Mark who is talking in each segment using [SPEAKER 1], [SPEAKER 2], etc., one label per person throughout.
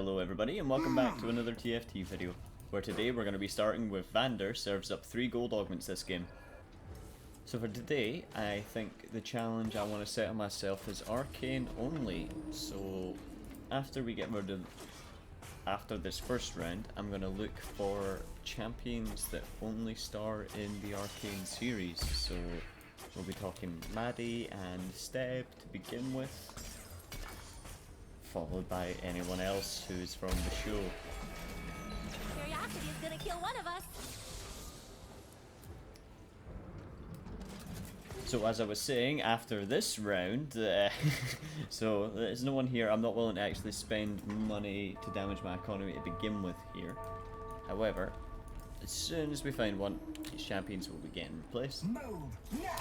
[SPEAKER 1] Hello everybody and welcome back to another TFT video, where today we're going to be starting with Vander serves up 3 gold augments this game. So for today, I think the challenge I want to set on myself is Arcane Only. So after we get rid of, after this first round, I'm going to look for champions that only star in the Arcane series. So we'll be talking Maddie and Steb to begin with, followed by anyone else who's from the show.
[SPEAKER 2] Curiosity is gonna kill one of us.
[SPEAKER 1] So as I was saying, after this round, so there's no one here. I'm not willing to actually spend money to damage my economy to begin with here. However, as soon as we find one, these champions will be getting replaced.
[SPEAKER 3] Move now.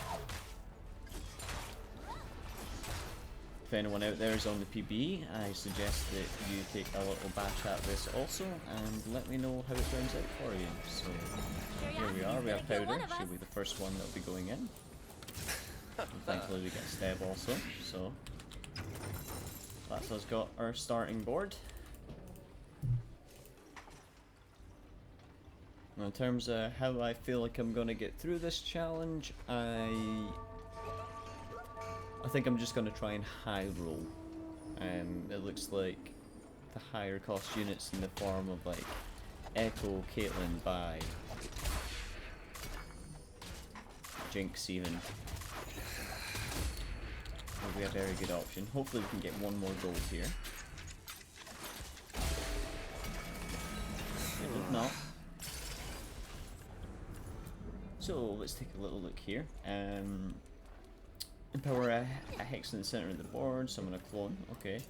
[SPEAKER 1] If anyone out there is on the PB, I suggest that you take a little bash at this also, and let me know how it turns out for you. So, here we are, we have Powder, she'll be the first one that'll be going in. And thankfully we get Steb also, so that's us got our starting board. Now in terms of how I feel like I'm going to get through this challenge, I think I'm just going to try and high roll. It looks like the higher cost units in the form of like Echo, Caitlyn, Vi, Jinx even, will be a very good option. Hopefully we can get one more gold here. If not. So let's take a little look here. Empower a hex in the center of the board, summon a clone, okay.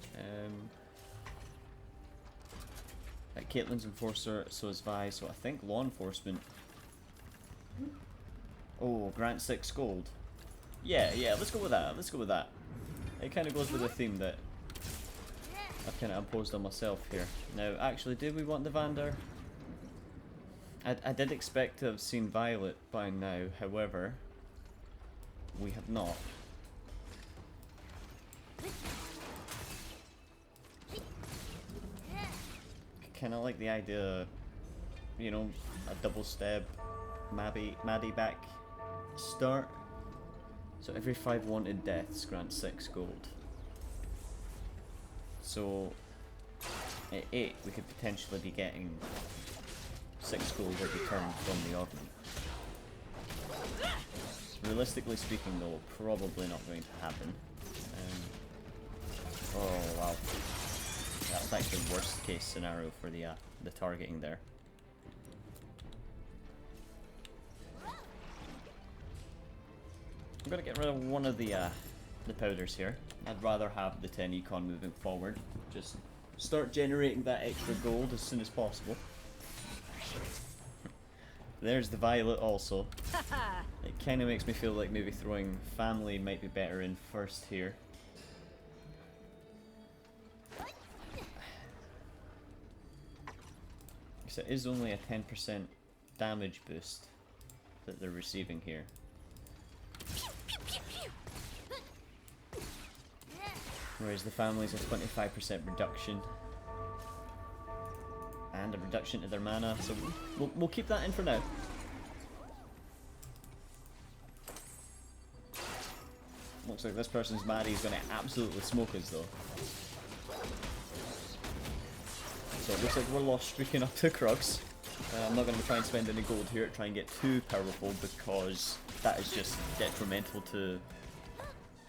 [SPEAKER 1] Caitlyn's Enforcer, so is Vi, so I think Law Enforcement. Oh, grant 6 gold. Yeah, let's go with that, It kind of goes with the theme that I've kind of imposed on myself here. Now, actually, did we want the Vander? I did expect to have seen Violet by now, however, we have not. Kind of like the idea, you know, a double Steb, Maddie back start. So every 5 wanted deaths grant 6 gold. So at 8 we could potentially be getting 6 gold every turn from the augment. Realistically speaking though, probably not going to happen. Oh wow. That's actually the worst case scenario for the targeting there. I'm gonna get rid of one of the powders here. I'd rather have the 10 econ moving forward. Just start generating that extra gold as soon as possible. There's the Violet also. It kind of makes me feel like maybe throwing Family might be better in first here. So it is only a 10% damage boost that they're receiving here. Whereas the Family's a 25% reduction. And a reduction to their mana, so we'll keep that in for now. Looks like this person's Maddie is going to absolutely smoke us though. So it looks like we're lost streaking up to Krugs. I'm not going to try and spend any gold here to try and get too powerful, because that is just detrimental to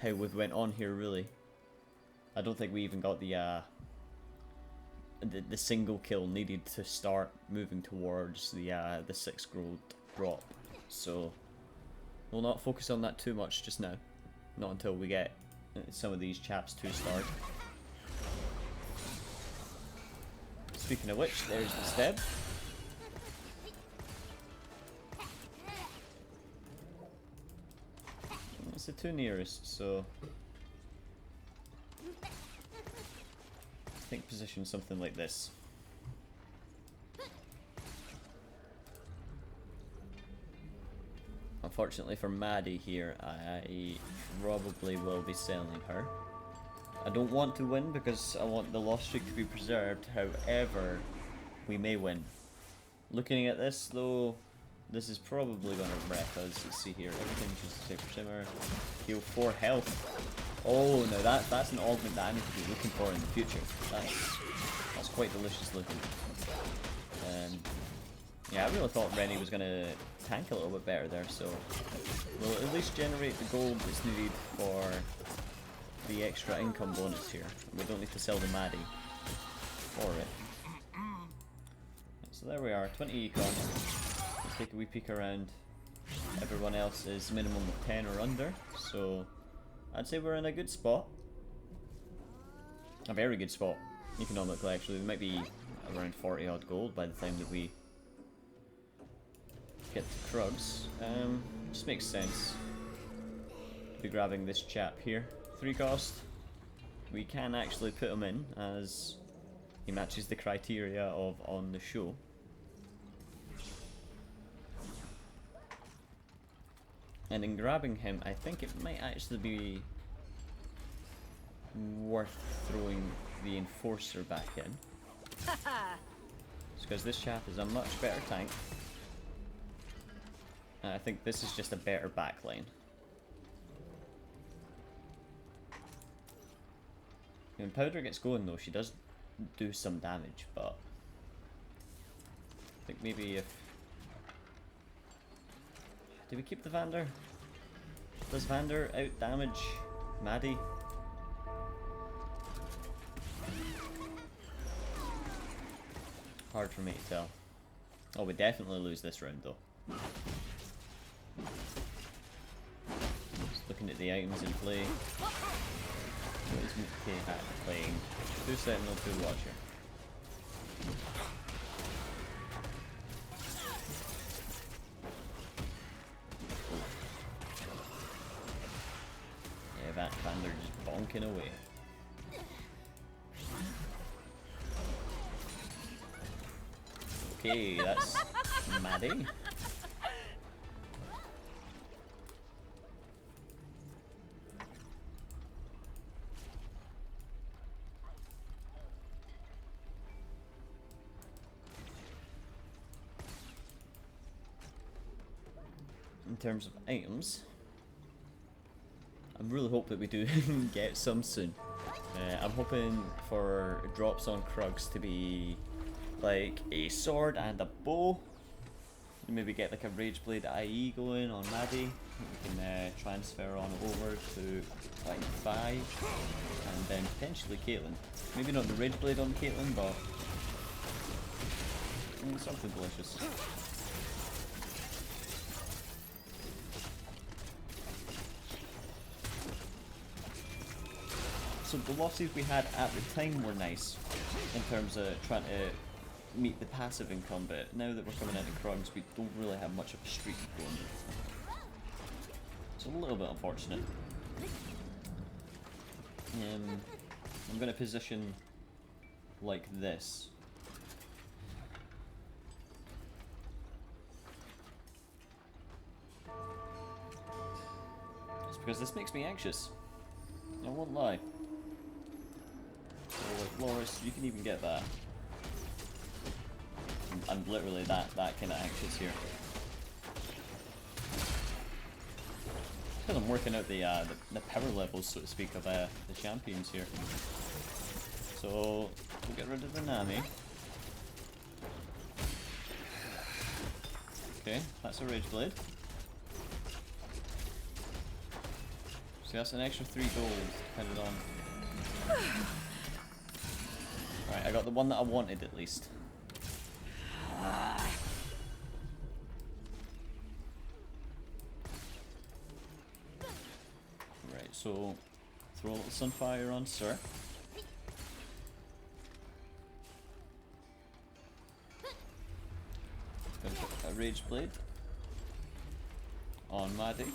[SPEAKER 1] how we went on here really. I don't think we even got the single kill needed to start moving towards the 6 gold drop. So we'll not focus on that too much just now. Not until we get some of these chaps 2-starred. Speaking of which, there's the Steb. It's the 2 nearest, so I think position something like this. Unfortunately for Maddie here, I probably will be selling her. I don't want to win because I want the loss streak to be preserved, however, we may win. Looking at this though, this is probably going to wreck us. Let's see here, everything just Saber Shimmer, heal 4 health. Oh no, that's an augment that I need to be looking for in the future. That's quite delicious looking. Yeah, I really thought Rennie was going to tank a little bit better there, so we'll at least generate the gold that's needed for the extra income bonus here. We don't need to sell the Maddie for it. So there we are, 20 econ. Let's take a wee peek around. Everyone else is minimum of 10 or under, so I'd say we're in a good spot. A very good spot, economically actually. We might be around 40 odd gold by the time that we get to Krugs. Just makes sense to be grabbing this chap here. 3 cost. We can actually put him in as he matches the criteria of on the show. And in grabbing him, I think it might actually be worth throwing the Enforcer back in. Because this chap is a much better tank. And I think this is just a better backline. When Powder gets going though, she does do some damage, but I think maybe if... Do we keep the Vander? Does Vander out damage Maddie? Hard for me to tell. Oh, we definitely lose this round though. Just looking at the items in play. What is K-Hat playing? 2 Sentinel, 2 Watcher. Yeah, Vander just bonking away. Okay, that's Maddie. In terms of items, I really hope that we do get some soon. I'm hoping for drops on Krugs to be like a sword and a bow. Maybe get like a Rageblade IE going on Maddie. We can transfer on over to like 5 and then potentially Caitlyn. Maybe not the Rageblade on Caitlyn, but something delicious. So the losses we had at the time were nice in terms of trying to meet the passive income, but now that we're coming into Krugs, we don't really have much of a streak going. It's a little bit unfortunate. I'm going to position like this. Just because this makes me anxious. I won't lie. So like Loris, you can even get that. I'm literally that kind of anxious here. Because I'm working out the power levels, so to speak, of the champions here. So we'll get rid of the Nami. Okay, that's a Rageblade. So that's an extra 3 gold headed on. Right, I got the one that I wanted at least. Right, so throw a little Sunfire on Sir. Gonna put a Rageblade on Maddie.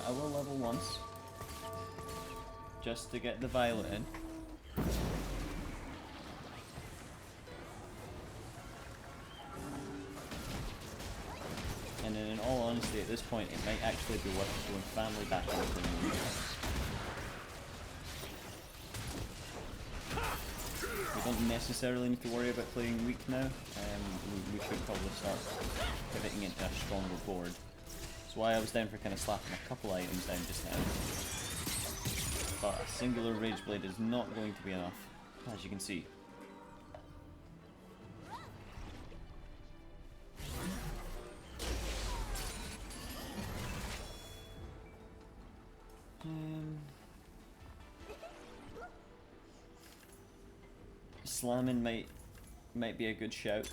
[SPEAKER 1] I will level once just to get the Violet in. And then in all honesty, at this point, it might actually be worth doing family back into the don't necessarily need to worry about playing weak now. We should probably start pivoting into a stronger board. That's why I was down for kind of slapping a couple items down just now. But a singular Rage Blade is not going to be enough, as you can see. Slamming might be a good shout.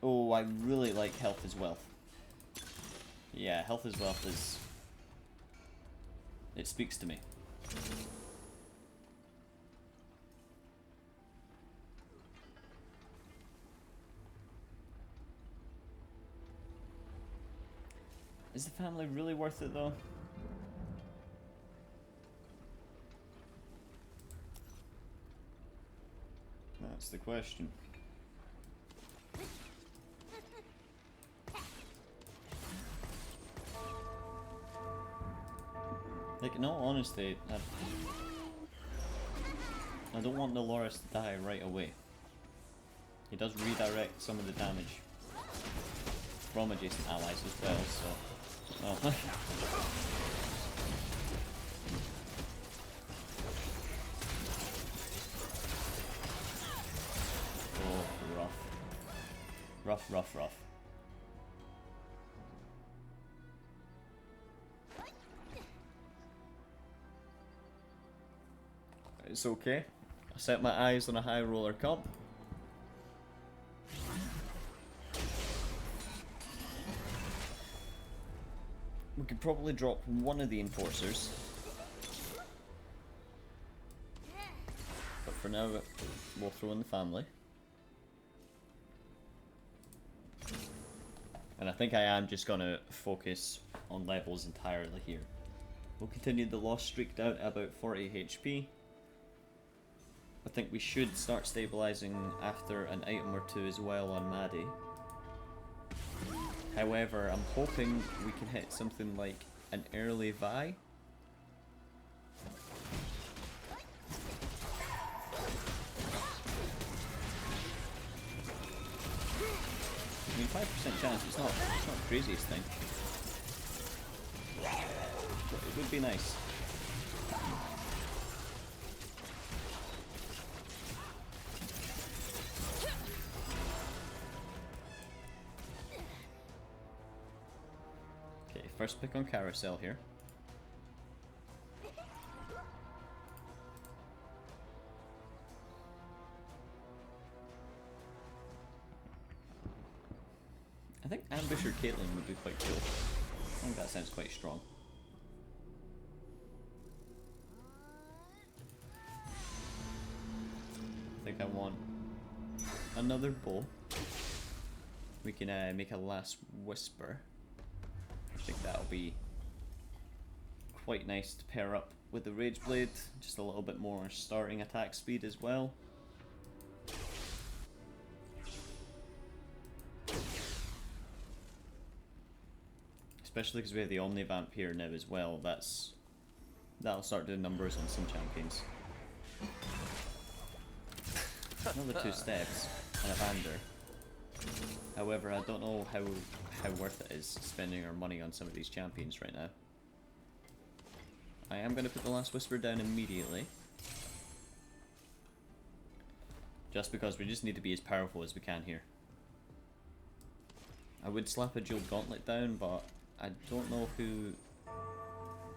[SPEAKER 1] Oh, I really like health is wealth. Yeah, health is wealth is... it speaks to me. Is the family really worth it though? That's the question. Like, in all honesty, I don't want Dolores to die right away. He does redirect some of the damage from adjacent allies as well, so... oh. Rough. It's okay. I set my eyes on a high roller comp. We could probably drop one of the enforcers. But for now, we'll throw in the family. And I think I am just going to focus on levels entirely here. We'll continue the loss streak down at about 40 HP. I think we should start stabilizing after an item or two as well on Maddie. However, I'm hoping we can hit something like an early Vi. I mean, 5% chance, it's not the craziest thing. But it would be nice. Okay, first pick on Carousel here. I think Ambusher Caitlyn would be quite cool. I think that sounds quite strong. I think I want another bow. We can make a last whisper. I think that'll be quite nice to pair up with the Rage Blade. Just a little bit more starting attack speed as well. Especially because we have the Omnivamp here now as well. That'll start doing numbers on some champions. Another 2 steps and a Vander. However, I don't know how worth it is spending our money on some of these champions right now. I am going to put the last whisper down immediately. Just because we just need to be as powerful as we can here. I would slap a jeweled gauntlet down, but I don't know who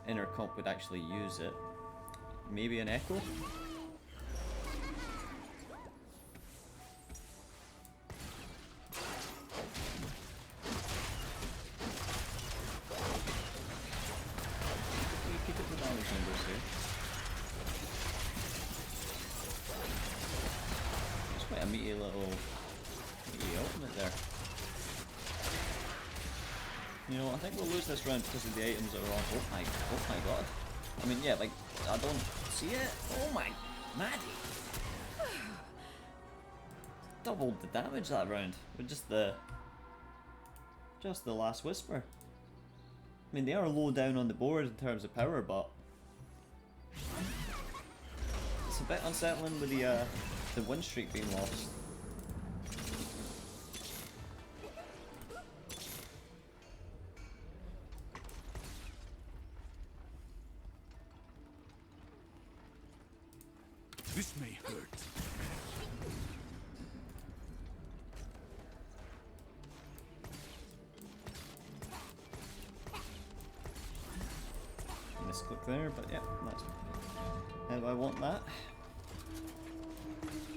[SPEAKER 1] in our comp would actually use it. Maybe an Echo? Keep it to damage numbers here. It's quite a meaty little ultimate there. You know, I think we'll lose this round because of the items that are on. Oh my god. I mean, yeah, like, I don't see it. Oh my, Maddie. Doubled the damage that round with just the last whisper. I mean, they are low down on the board in terms of power, but it's a bit unsettling with the the win streak being lost.
[SPEAKER 2] This may hurt.
[SPEAKER 1] Misclick there, but yeah, that's how do I want that.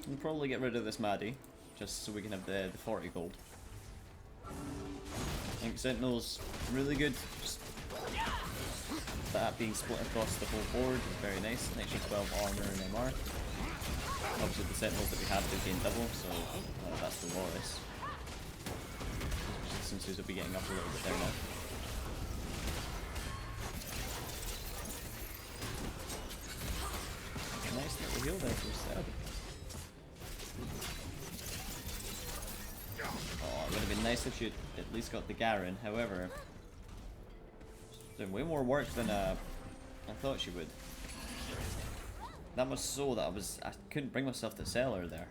[SPEAKER 1] We'll probably get rid of this Maddie, just so we can have the 40 gold. I think Sentinel's really good. Just that being split across the whole board is very nice. An extra 12 armor and MR. Obviously the Sentinels that we have do gain double, so that's the Loris. Since he'll be getting up a little bit there now. Nice little heal there for Seb. Oh, it would have been nice if she'd at least got the Garen, however, she's doing way more work than I thought she would. That was so that I couldn't bring myself to sell her there.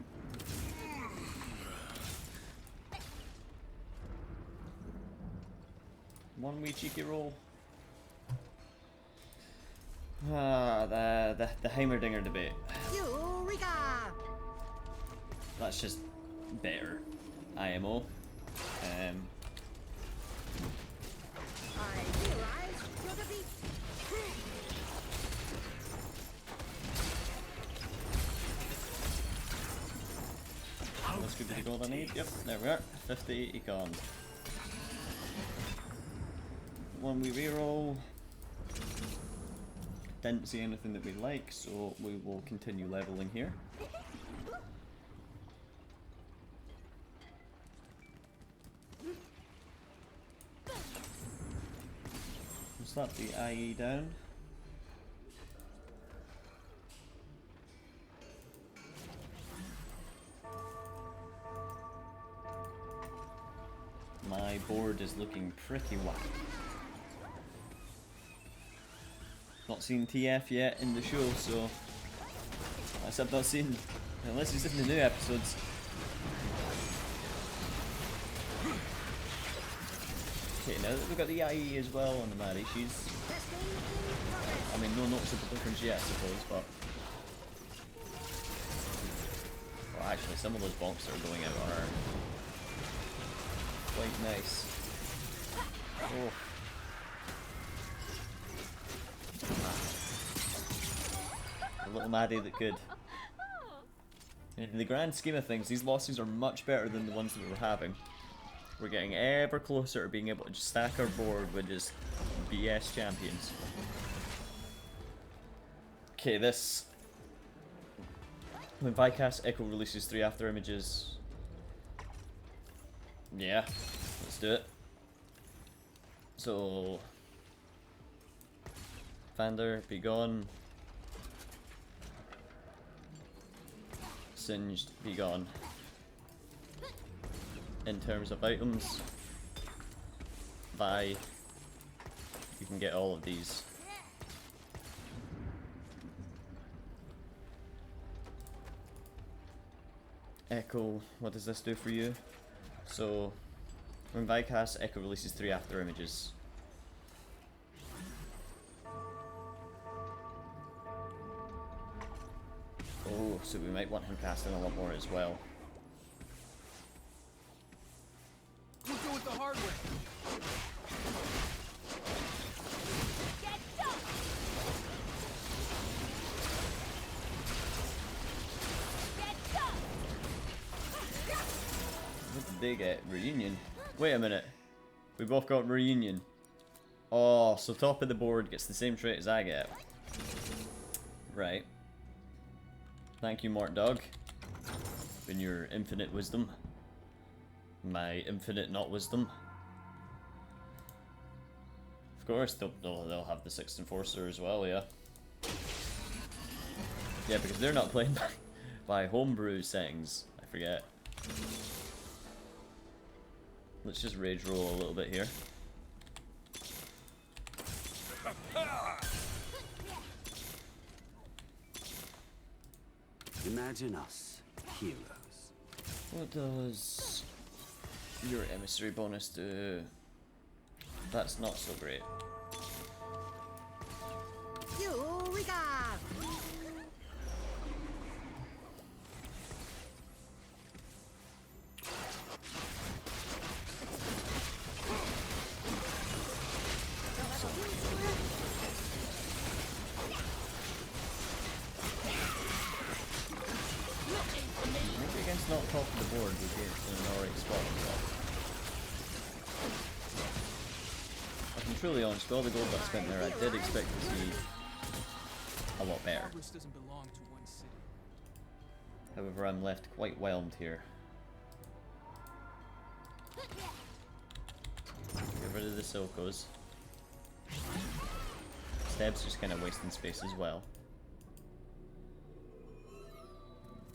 [SPEAKER 1] One wee cheeky roll. Ah, the Heimerdinger debate.
[SPEAKER 3] Eureka!
[SPEAKER 1] That's just better. IMO.
[SPEAKER 3] I realize you're the beat.
[SPEAKER 1] Let's give it the gold I need. Yep, there we are. 50 econ. One we reroll. Didn't see anything that we like, so we will continue leveling here. We'll slap the IE down. My board is looking pretty whack. Not seen TF yet in the show, so I've not seen, unless he's in the new episodes. Okay, now that we've got the IE as well on the Maddie, she's, I mean, no noticeable difference yet, I suppose, but well, actually, some of those bonks that are going out are quite nice. Oh. A little Maddie that could. In the grand scheme of things, these losses are much better than the ones that we were having. We're getting ever closer to being able to just stack our board with just BS champions. Okay, this. When Vicast Echo releases 3 after images. Yeah, let's do it. So. Vander, be gone. Singed, be gone. In terms of items, Vi, you can get all of these. Echo, what does this do for you? So, when Vi casts, Echo releases 3 after images. Oh, so we might want him casting a lot more as well.
[SPEAKER 2] We'll do it the hard way.
[SPEAKER 1] What did they get? Reunion? Wait a minute. We both got reunion. Oh, so top of the board gets the same trait as I get. Right. Thank you, Mort Dog. In your infinite wisdom. My infinite not wisdom. Of course, they'll have the 6th Enforcer as well, yeah. Yeah, because they're not playing by homebrew settings. I forget. Let's just rage roll a little bit here.
[SPEAKER 2] Imagine us heroes.
[SPEAKER 1] What does your emissary bonus do? That's not so great.
[SPEAKER 3] Eureka!
[SPEAKER 1] Maybe against not top of the board we get in an alright spot as well. If I'm truly honest, with all the gold that I spent there, I did expect to see a lot better.
[SPEAKER 2] Progress doesn't belong to one city.
[SPEAKER 1] However, I'm left quite whelmed here. Get rid of the Silcos. Steb's just kind of wasting space as well.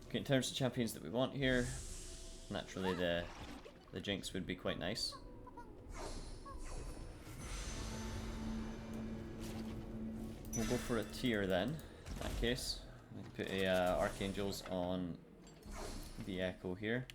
[SPEAKER 1] Okay, in terms of champions that we want here, naturally the Jinx would be quite nice. We'll go for a tier then, in that case. We put a Archangels on the Echo here.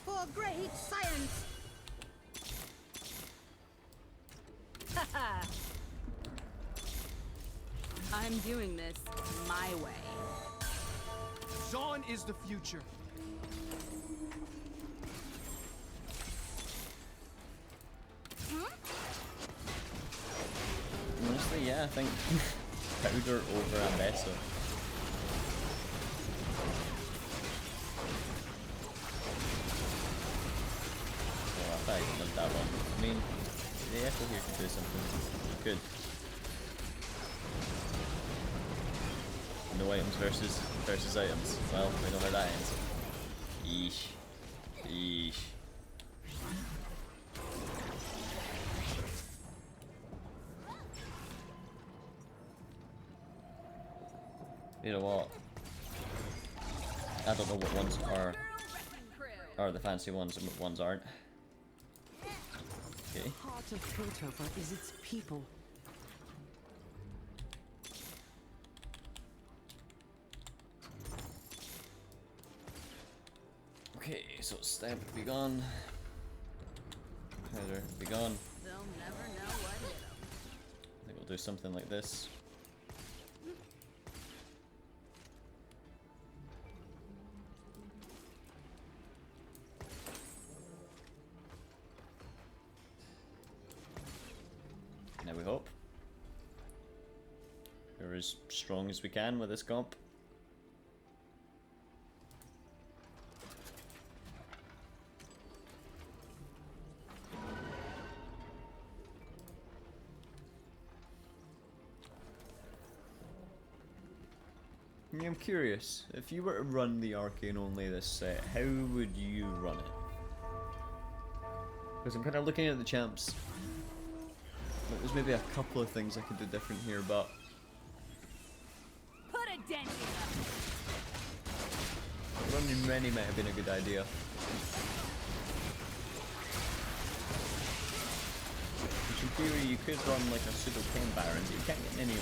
[SPEAKER 3] For great science! I'm doing this my way.
[SPEAKER 2] Sean is the future.
[SPEAKER 1] Honestly, yeah, I think Powder over Ambessa. So I thought I could live that long. I mean, the Echo here could do something good. No items versus items. Well, we know how that ends. Yeesh. Yeesh. You know what? I don't know what ones are the fancy ones and what ones aren't. Okay.
[SPEAKER 4] The heart of Piltover is its people.
[SPEAKER 1] Okay, so Stab be gone. Powder be gone.
[SPEAKER 3] They'll never know what hit 'em.
[SPEAKER 1] I think we'll do something like this. Now we hope we're as strong as we can with this comp. I'm curious, if you were to run the Arcane Only this set, how would you run it? Because I'm kind of looking at the champs. There's maybe a couple of things I could do different here, but
[SPEAKER 3] Put a dent in them!
[SPEAKER 1] running Rennie might have been a good idea. Which in theory you could run like a pseudo 10 Baron, but you can't get any in.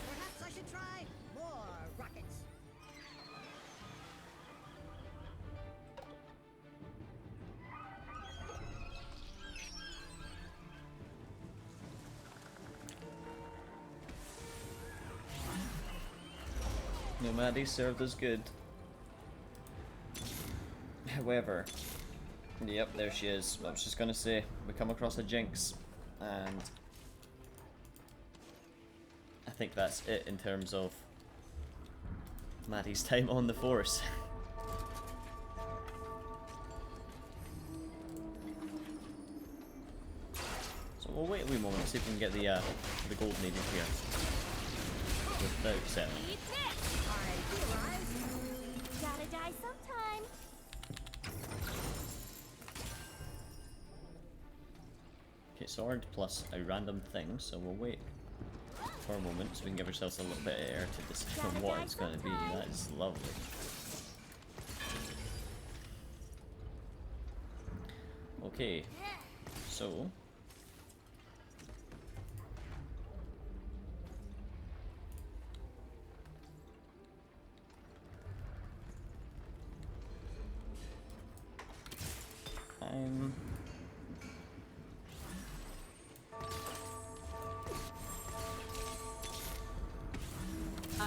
[SPEAKER 3] Perhaps I should try more rockets.
[SPEAKER 1] No, Maddie served us good. However, yep, there she is. I was just gonna say, we come across a Jinx, and I think that's it in terms of Maddie's time on the force. So we'll wait a wee moment, see if we can get the gold needed here without selling.
[SPEAKER 3] Eat this! I feel
[SPEAKER 1] sword plus a random thing, so we'll wait for a moment so we can give ourselves a little bit of air to decide on what it's going to be. That is lovely. Okay, so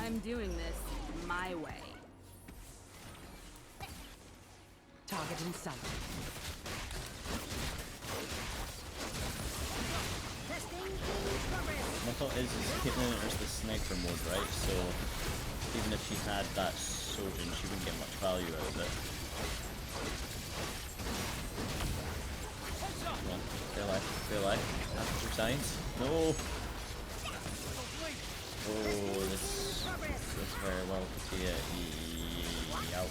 [SPEAKER 3] I'm doing this my way.
[SPEAKER 4] Target in sight.
[SPEAKER 3] Testing in progress.
[SPEAKER 1] my thought is Caitlyn enters the sniper mode, right? So even if she had that Sojourn, she wouldn't get much value out of it. Come on, stay alive, stay alive. After signs. No! Oh, this very well could be a ouch.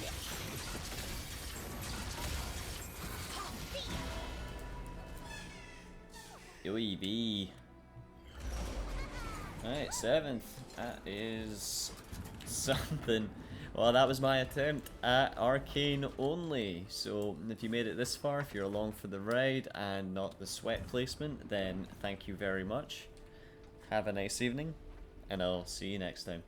[SPEAKER 1] UEB. Alright, 7th. That is something. Well, that was my attempt at Arcane Only. So, if you made it this far, if you're along for the ride and not the sweat placement, then thank you very much. Have a nice evening, and I'll see you next time.